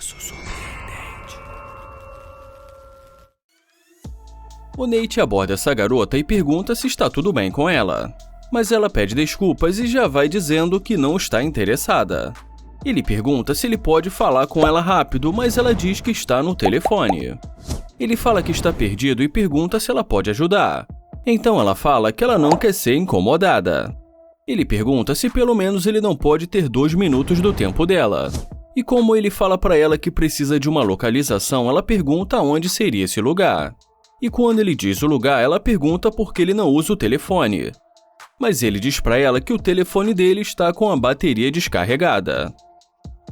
Caso surpreendente. O Nate aborda essa garota e pergunta se está tudo bem com ela. Mas ela pede desculpas e já vai dizendo que não está interessada. Ele pergunta se ele pode falar com ela rápido, mas ela diz que está no telefone. Ele fala que está perdido e pergunta se ela pode ajudar. Então ela fala que ela não quer ser incomodada. Ele pergunta se pelo menos ele não pode ter 2 minutos do tempo dela. E como ele fala para ela que precisa de uma localização, ela pergunta onde seria esse lugar. E quando ele diz o lugar, ela pergunta por que ele não usa o telefone. Mas ele diz para ela que o telefone dele está com a bateria descarregada.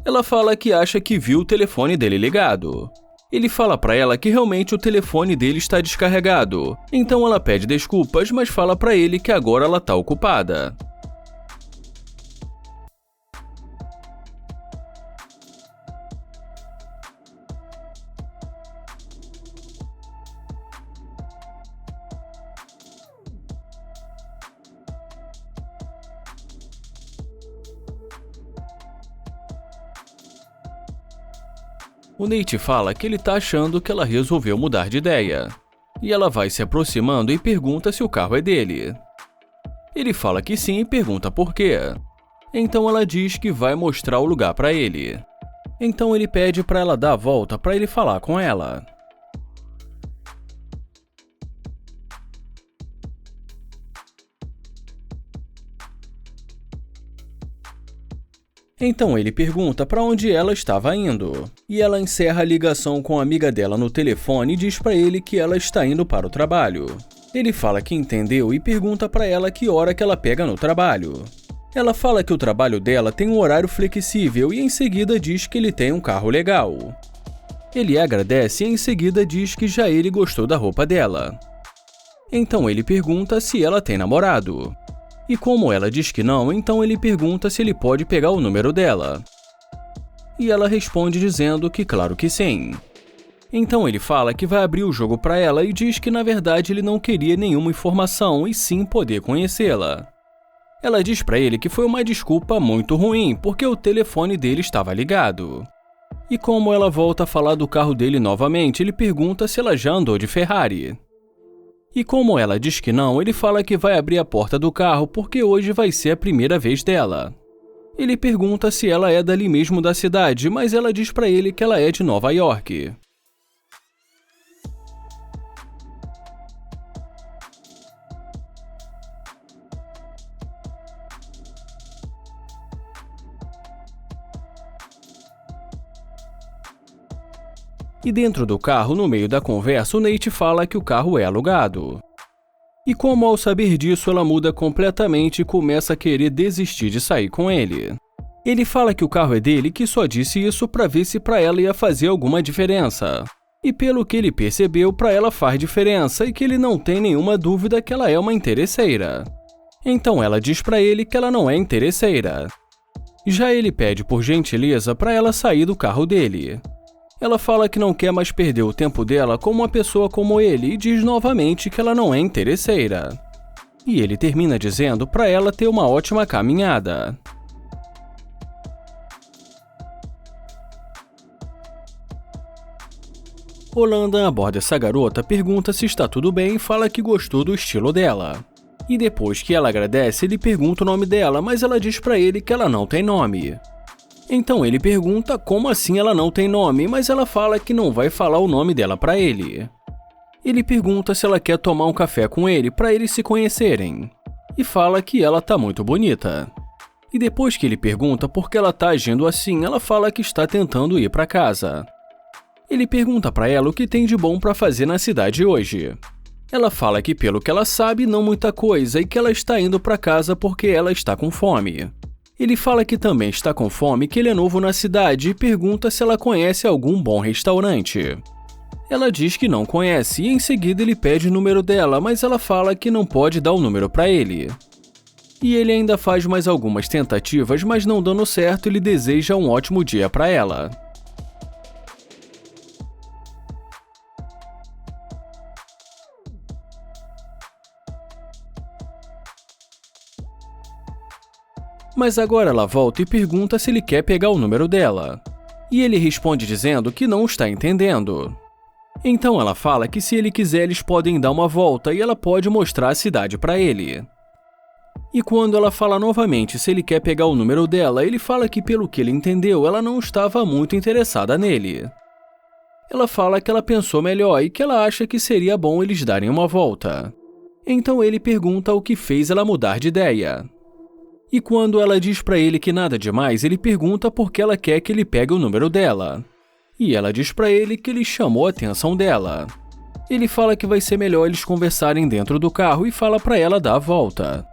Ela fala que acha que viu o telefone dele ligado. Ele fala para ela que realmente o telefone dele está descarregado. Então ela pede desculpas, mas fala para ele que agora ela está ocupada. O Nate fala que ele tá achando que ela resolveu mudar de ideia. E ela vai se aproximando e pergunta se o carro é dele. Ele fala que sim e pergunta por quê. Então ela diz que vai mostrar o lugar para ele. Então ele pede para ela dar a volta para ele falar com ela. Então ele pergunta para onde ela estava indo, e ela encerra a ligação com a amiga dela no telefone e diz para ele que ela está indo para o trabalho. Ele fala que entendeu e pergunta para ela que hora que ela pega no trabalho. Ela fala que o trabalho dela tem um horário flexível e em seguida diz que ele tem um carro legal. Ele agradece e em seguida diz que já ele gostou da roupa dela. Então ele pergunta se ela tem namorado. E como ela diz que não, então ele pergunta se ele pode pegar o número dela. E ela responde dizendo que claro que sim. Então ele fala que vai abrir o jogo para ela e diz que na verdade ele não queria nenhuma informação e sim poder conhecê-la. Ela diz para ele que foi uma desculpa muito ruim porque o telefone dele estava ligado. E como ela volta a falar do carro dele novamente, ele pergunta se ela já andou de Ferrari. E como ela diz que não, ele fala que vai abrir a porta do carro porque hoje vai ser a primeira vez dela. Ele pergunta se ela é dali mesmo da cidade, mas ela diz pra ele que ela é de Nova York. E dentro do carro, no meio da conversa, o Nate fala que o carro é alugado. E como ao saber disso, ela muda completamente e começa a querer desistir de sair com ele. Ele fala que o carro é dele e que só disse isso pra ver se pra ela ia fazer alguma diferença. E pelo que ele percebeu, pra ela faz diferença e que ele não tem nenhuma dúvida que ela é uma interesseira. Então ela diz pra ele que ela não é interesseira. Já ele pede por gentileza pra ela sair do carro dele. Ela fala que não quer mais perder o tempo dela com uma pessoa como ele e diz novamente que ela não é interesseira. E ele termina dizendo para ela ter uma ótima caminhada. O Landon aborda essa garota, pergunta se está tudo bem e fala que gostou do estilo dela. E depois que ela agradece, ele pergunta o nome dela, mas ela diz para ele que ela não tem nome. Então ele pergunta como assim ela não tem nome, mas ela fala que não vai falar o nome dela para ele. Ele pergunta se ela quer tomar um café com ele para eles se conhecerem. E fala que ela tá muito bonita. E depois que ele pergunta por que ela tá agindo assim, ela fala que está tentando ir para casa. Ele pergunta para ela o que tem de bom para fazer na cidade hoje. Ela fala que pelo que ela sabe, não muita coisa e que ela está indo para casa porque ela está com fome. Ele fala que também está com fome, que ele é novo na cidade e pergunta se ela conhece algum bom restaurante. Ela diz que não conhece e em seguida ele pede o número dela, mas ela fala que não pode dar o número para ele. E ele ainda faz mais algumas tentativas, mas não dando certo, ele deseja um ótimo dia para ela. Mas agora ela volta e pergunta se ele quer pegar o número dela. E ele responde dizendo que não está entendendo. Então ela fala que se ele quiser eles podem dar uma volta e ela pode mostrar a cidade para ele. E quando ela fala novamente se ele quer pegar o número dela, ele fala que pelo que ele entendeu, ela não estava muito interessada nele. Ela fala que ela pensou melhor e que ela acha que seria bom eles darem uma volta. Então ele pergunta o que fez ela mudar de ideia. E quando ela diz para ele que nada demais, ele pergunta por que ela quer que ele pegue o número dela. E ela diz para ele que ele chamou a atenção dela. Ele fala que vai ser melhor eles conversarem dentro do carro e fala para ela dar a volta.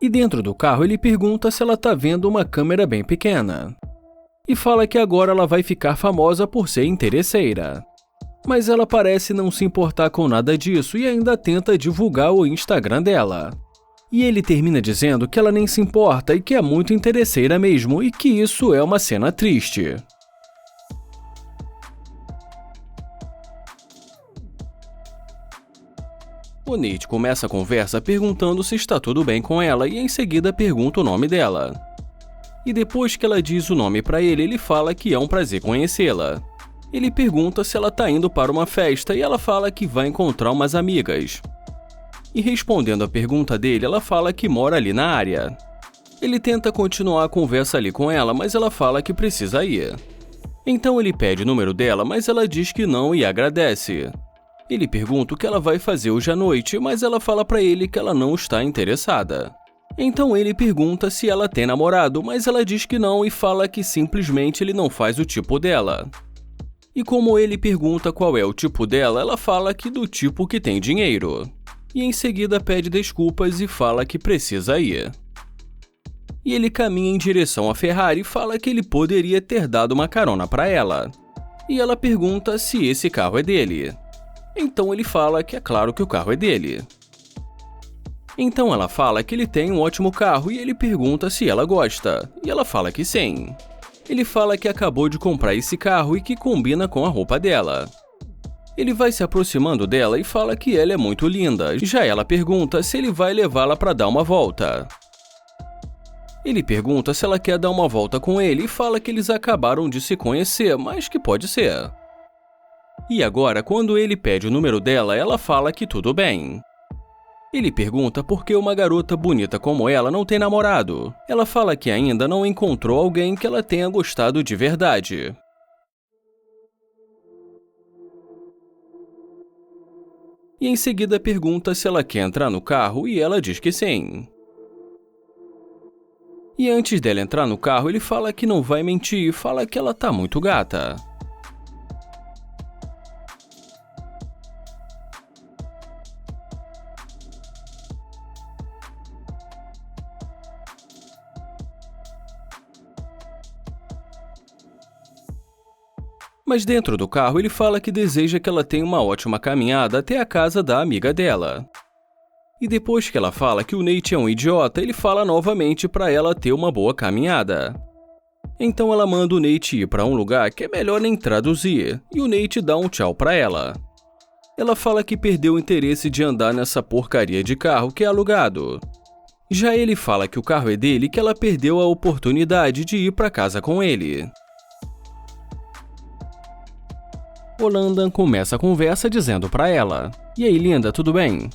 E dentro do carro ele pergunta se ela tá vendo uma câmera bem pequena. E fala que agora ela vai ficar famosa por ser interesseira. Mas ela parece não se importar com nada disso e ainda tenta divulgar o Instagram dela. E ele termina dizendo que ela nem se importa e que é muito interesseira mesmo e que isso é uma cena triste. O Nate começa a conversa perguntando se está tudo bem com ela e em seguida pergunta o nome dela. E depois que ela diz o nome para ele, ele fala que é um prazer conhecê-la. Ele pergunta se ela está indo para uma festa e ela fala que vai encontrar umas amigas. E respondendo a pergunta dele, ela fala que mora ali na área. Ele tenta continuar a conversa ali com ela, mas ela fala que precisa ir. Então ele pede o número dela, mas ela diz que não e agradece. Ele pergunta o que ela vai fazer hoje à noite, mas ela fala para ele que ela não está interessada. Então ele pergunta se ela tem namorado, mas ela diz que não e fala que simplesmente ele não faz o tipo dela. E como ele pergunta qual é o tipo dela, ela fala que do tipo que tem dinheiro. E em seguida pede desculpas e fala que precisa ir. E ele caminha em direção à Ferrari e fala que ele poderia ter dado uma carona para ela. E ela pergunta se esse carro é dele. Então ele fala que é claro que o carro é dele. Então ela fala que ele tem um ótimo carro e ele pergunta se ela gosta. E ela fala que sim. Ele fala que acabou de comprar esse carro e que combina com a roupa dela. Ele vai se aproximando dela e fala que ela é muito linda. Já ela pergunta se ele vai levá-la para dar uma volta. Ele pergunta se ela quer dar uma volta com ele e fala que eles acabaram de se conhecer, mas que pode ser. E agora, quando ele pede o número dela, ela fala que tudo bem. Ele pergunta por que uma garota bonita como ela não tem namorado. Ela fala que ainda não encontrou alguém que ela tenha gostado de verdade. E em seguida pergunta se ela quer entrar no carro e ela diz que sim. E antes dela entrar no carro, ele fala que não vai mentir e fala que ela tá muito gata. Mas dentro do carro ele fala que deseja que ela tenha uma ótima caminhada até a casa da amiga dela. E depois que ela fala que o Nate é um idiota, ele fala novamente para ela ter uma boa caminhada. Então ela manda o Nate ir para um lugar que é melhor nem traduzir, e o Nate dá um tchau para ela. Ela fala que perdeu o interesse de andar nessa porcaria de carro que é alugado. Já ele fala que o carro é dele e que ela perdeu a oportunidade de ir para casa com ele. O Landon começa a conversa dizendo para ela: "E aí, linda, tudo bem?"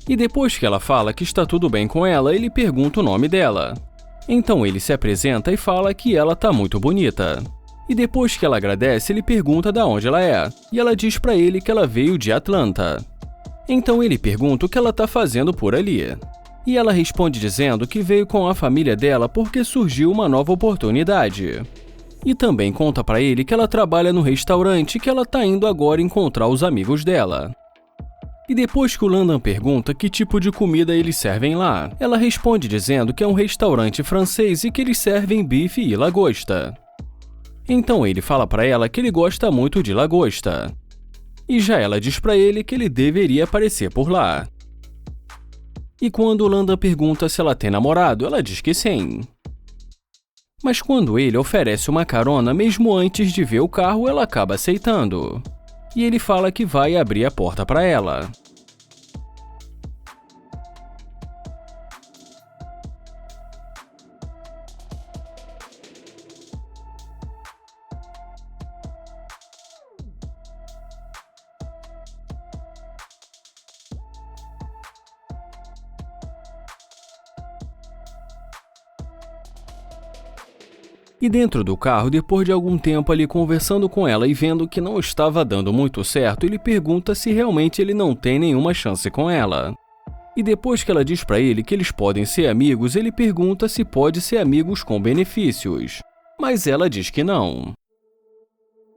E depois que ela fala que está tudo bem com ela, ele pergunta o nome dela. Então ele se apresenta e fala que ela tá muito bonita. E depois que ela agradece, ele pergunta de onde ela é, e ela diz para ele que ela veio de Atlanta. Então ele pergunta o que ela tá fazendo por ali. E ela responde dizendo que veio com a família dela porque surgiu uma nova oportunidade. E também conta para ele que ela trabalha no restaurante e que ela tá indo agora encontrar os amigos dela. E depois que o Landon pergunta que tipo de comida eles servem lá, ela responde dizendo que é um restaurante francês e que eles servem bife e lagosta. Então ele fala para ela que ele gosta muito de lagosta. E já ela diz para ele que ele deveria aparecer por lá. E quando o Landon pergunta se ela tem namorado, ela diz que sim. Mas quando ele oferece uma carona mesmo antes de ver o carro, ela acaba aceitando. E ele fala que vai abrir a porta para ela. E dentro do carro, depois de algum tempo ali conversando com ela e vendo que não estava dando muito certo, ele pergunta se realmente ele não tem nenhuma chance com ela. E depois que ela diz pra ele que eles podem ser amigos, ele pergunta se pode ser amigos com benefícios. Mas ela diz que não.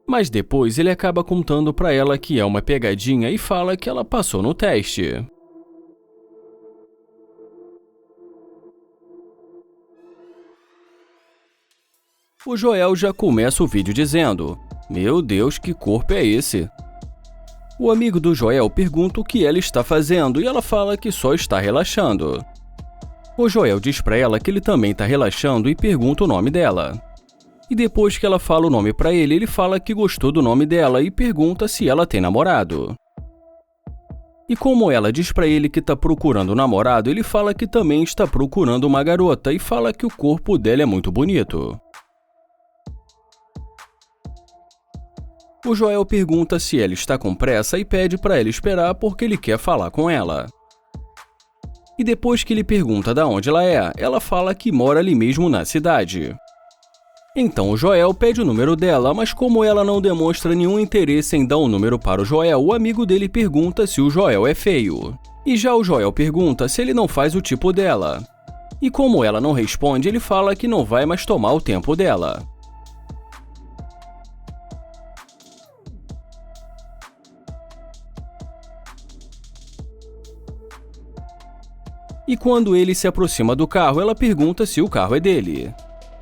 Mas depois ele acaba contando pra ela que é uma pegadinha e fala que ela passou no teste. O Joel já começa o vídeo dizendo: "Meu Deus, que corpo é esse?" O amigo do Joel pergunta o que ela está fazendo e ela fala que só está relaxando. O Joel diz pra ela que ele também está relaxando e pergunta o nome dela. E depois que ela fala o nome pra ele, ele fala que gostou do nome dela e pergunta se ela tem namorado. E como ela diz pra ele que está procurando um namorado, ele fala que também está procurando uma garota e fala que o corpo dela é muito bonito. O Joel pergunta se ela está com pressa e pede para ela esperar porque ele quer falar com ela. E depois que ele pergunta de onde ela fala que mora ali mesmo na cidade. Então o Joel pede o número dela, mas como ela não demonstra nenhum interesse em dar um número para o Joel, o amigo dele pergunta se o Joel é feio. E já o Joel pergunta se ele não faz o tipo dela. E como ela não responde, ele fala que não vai mais tomar o tempo dela. E quando ele se aproxima do carro, ela pergunta se o carro é dele.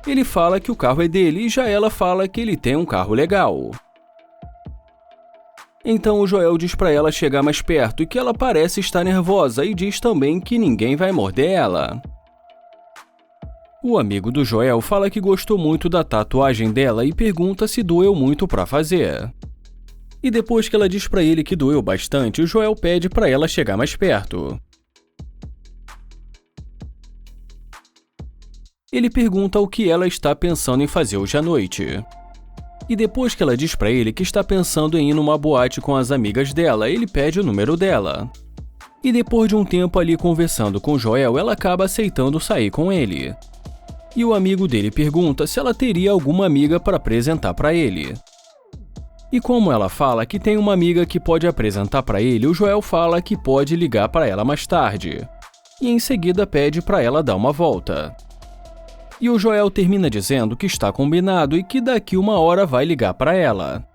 Ele fala que o carro é dele e já ela fala que ele tem um carro legal. Então o Joel diz pra ela chegar mais perto e que ela parece estar nervosa e diz também que ninguém vai morder ela. O amigo do Joel fala que gostou muito da tatuagem dela e pergunta se doeu muito pra fazer. E depois que ela diz pra ele que doeu bastante, o Joel pede pra ela chegar mais perto. Ele pergunta o que ela está pensando em fazer hoje à noite. E depois que ela diz pra ele que está pensando em ir numa boate com as amigas dela, ele pede o número dela. E depois de um tempo ali conversando com Joel, ela acaba aceitando sair com ele. E o amigo dele pergunta se ela teria alguma amiga para apresentar pra ele. E como ela fala que tem uma amiga que pode apresentar pra ele, o Joel fala que pode ligar pra ela mais tarde. E em seguida pede pra ela dar uma volta. E o Joel termina dizendo que está combinado e que daqui uma hora vai ligar para ela.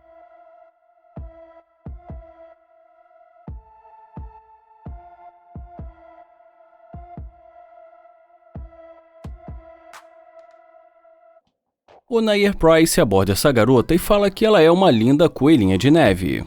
O Nair Price aborda essa garota e fala que ela é uma linda coelhinha de neve.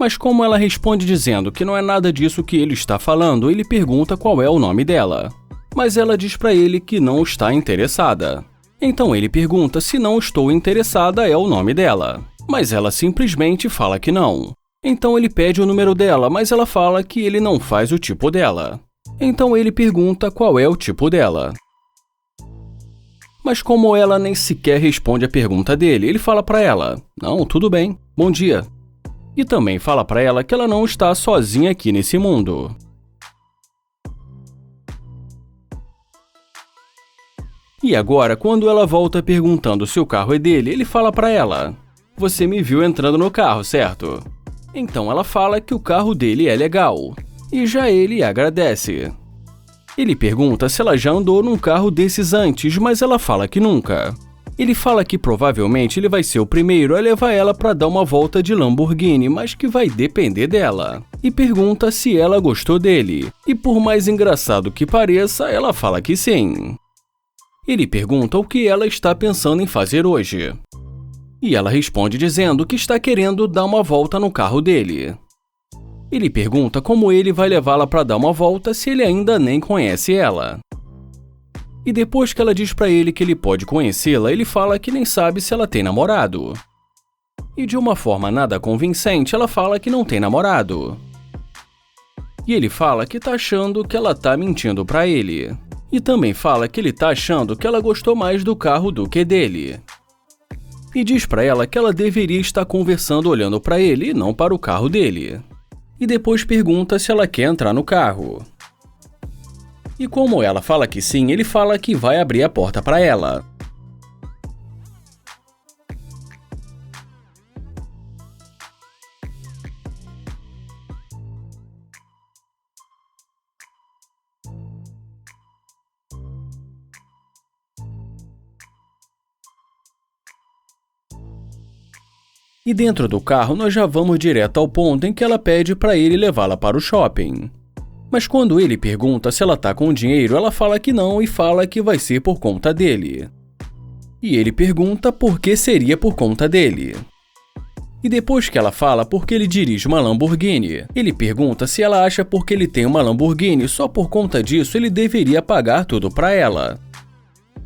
Mas como ela responde dizendo que não é nada disso que ele está falando, ele pergunta qual é o nome dela. Mas ela diz pra ele que não está interessada. Então ele pergunta se não estou interessada é o nome dela. Mas ela simplesmente fala que não. Então ele pede o número dela, mas ela fala que ele não faz o tipo dela. Então ele pergunta qual é o tipo dela. Mas como ela nem sequer responde a pergunta dele, ele fala pra ela: "Não, tudo bem, bom dia." E também fala pra ela que ela não está sozinha aqui nesse mundo. E agora, quando ela volta perguntando se o carro é dele, ele fala pra ela: "Você me viu entrando no carro, certo?" Então ela fala que o carro dele é legal. E já ele agradece. Ele pergunta se ela já andou num carro desses antes, mas ela fala que nunca. Ele fala que provavelmente ele vai ser o primeiro a levar ela pra dar uma volta de Lamborghini, mas que vai depender dela. E pergunta se ela gostou dele. E por mais engraçado que pareça, ela fala que sim. Ele pergunta o que ela está pensando em fazer hoje. E ela responde dizendo que está querendo dar uma volta no carro dele. Ele pergunta como ele vai levá-la para dar uma volta se ele ainda nem conhece ela. E depois que ela diz pra ele que ele pode conhecê-la, ele fala que nem sabe se ela tem namorado. E de uma forma nada convincente, ela fala que não tem namorado. E ele fala que tá achando que ela tá mentindo pra ele. E também fala que ele tá achando que ela gostou mais do carro do que dele. E diz pra ela que ela deveria estar conversando olhando pra ele e não para o carro dele. E depois pergunta se ela quer entrar no carro. E como ela fala que sim, ele fala que vai abrir a porta pra ela. E dentro do carro, nós já vamos direto ao ponto em que ela pede para ele levá-la para o shopping. Mas quando ele pergunta se ela tá com dinheiro, ela fala que não e fala que vai ser por conta dele. E ele pergunta por que seria por conta dele. E depois que ela fala porque ele dirige uma Lamborghini, ele pergunta se ela acha porque ele tem uma Lamborghini só por conta disso ele deveria pagar tudo para ela.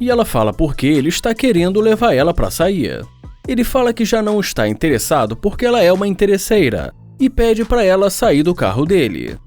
E ela fala porque ele está querendo levar ela para sair. Ele fala que já não está interessado porque ela é uma interesseira e pede para ela sair do carro dele.